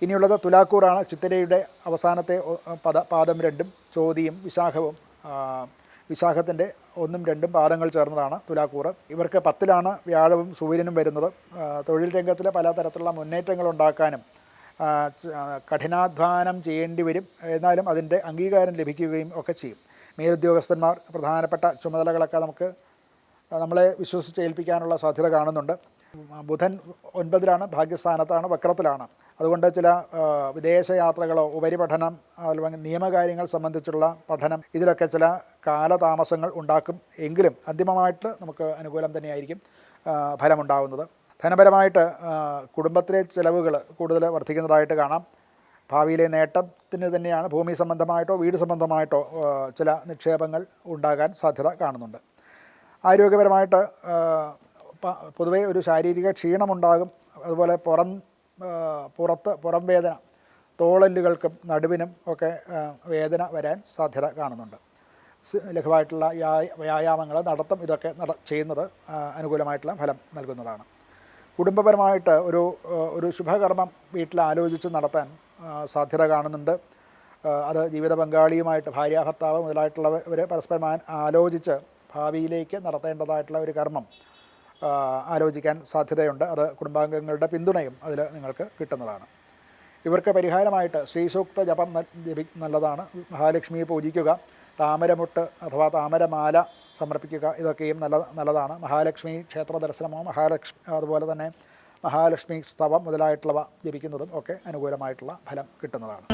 ഇനിയുള്ളത് തുലാക്കൂറാണ്. ചിത്തിരയുടെ അവസാനത്തെ പാദം 2 ചോതിയും വിശാഖവും വിശാഖത്തിൻ്റെ 1ഉം 2ഉം പാദങ്ങൾ ചേർന്നതാണ് തുലാക്കൂറ്. ഇവർക്ക് 10ലാണ് വ്യാഴവും സൂര്യനും വരുന്നത്. തൊഴിൽ രംഗത്തിൽ പലതരത്തിലുള്ള മുന്നേറ്റങ്ങൾ ഉണ്ടാക്കാനും കഠിനാധ്വാനം ചെയ്യേണ്ടി വരും. എന്നാലും അതിൻ്റെ അംഗീകാരം ലഭിക്കുകയും ഒക്കെ ചെയ്യും. മേലുദ്യോഗസ്ഥന്മാർ പ്രധാനപ്പെട്ട ചുമതലകളൊക്കെ നമ്മളെ വിശ്വസിച്ചേൽപ്പിക്കാനുള്ള സാധ്യത കാണുന്നുണ്ട്. ബുധൻ 9ലാണ്, ഭാഗ്യസ്ഥാനത്താണ്, വക്രത്തിലാണ്. അതുകൊണ്ട് ചില വിദേശയാത്രകളോ ഉപരിപഠനം അല്ലെങ്കിൽ നിയമകാര്യങ്ങൾ സംബന്ധിച്ചുള്ള പഠനം ഇതിലൊക്കെ ചില കാലതാമസങ്ങൾ ഉണ്ടാക്കും. എങ്കിലും അന്തിമമായിട്ട് നമുക്ക് അനുകൂലം തന്നെയായിരിക്കും ഫലമുണ്ടാകുന്നത്. ധനപരമായിട്ട് കുടുംബത്തിലെ ചിലവുകൾ കൂടുതൽ വർദ്ധിക്കുന്നതായിട്ട് കാണാം. ഭാവിയിലെ നേട്ടത്തിന് തന്നെയാണ് ഭൂമി സംബന്ധമായിട്ടോ വീട് സംബന്ധമായിട്ടോ ചില നിക്ഷേപങ്ങൾ ഉണ്ടാകാൻ സാധ്യത കാണുന്നുണ്ട്. ആരോഗ്യപരമായിട്ട് പൊതുവേ ഒരു ശാരീരിക ക്ഷീണമുണ്ടാകും. അതുപോലെ പുറം വേദന, തോളെല്ലുകൾക്കും നടുവിനും ഒക്കെ വേദന വരാൻ സാധ്യത കാണുന്നുണ്ട്. ലഘുവായിട്ടുള്ള വ്യായാമങ്ങൾ, നടത്തം ഇതൊക്കെ ചെയ്യുന്നത് അനുകൂലമായിട്ടുള്ള ഫലം നൽകുന്നതാണ്. കുടുംബപരമായിട്ട് ഒരു ശുഭകർമ്മം വീട്ടിൽ ആലോചിച്ച് നടത്താൻ സാധ്യത കാണുന്നുണ്ട്. അത് ജീവിത പങ്കാളിയുമായിട്ട് ഭാര്യ ഭർത്താവ് മുതലായിട്ടുള്ളവർ പരസ്പരം ആലോചിച്ച് ഭാവിയിലേക്ക് നടത്തേണ്ടതായിട്ടുള്ള ഒരു കർമ്മം ആലോചിക്കാൻ സാധ്യതയുണ്ട്. അത് കുടുംബാംഗങ്ങളുടെ പിന്തുണയും അതിൽ നിങ്ങൾക്ക് കിട്ടുന്നതാണ്. ഇവർക്ക് പരിഹാരമായിട്ട് ശ്രീസൂക്ത ജപം നല്ലതാണ്. മഹാലക്ഷ്മിയെ പൂജിക്കുക, താമരമുട്ട് അഥവാ താമരമാല സമർപ്പിക്കുക, ഇതൊക്കെയും നല്ലതാണ്. മഹാലക്ഷ്മി ക്ഷേത്ര ദർശനമോ അതുപോലെ തന്നെ മഹാലക്ഷ്മി സ്തവം മുതലായിട്ടുള്ളവ ജപിക്കുന്നതും ഒക്കെ അനുകൂലമായിട്ടുള്ള ഫലം കിട്ടുന്നതാണ്.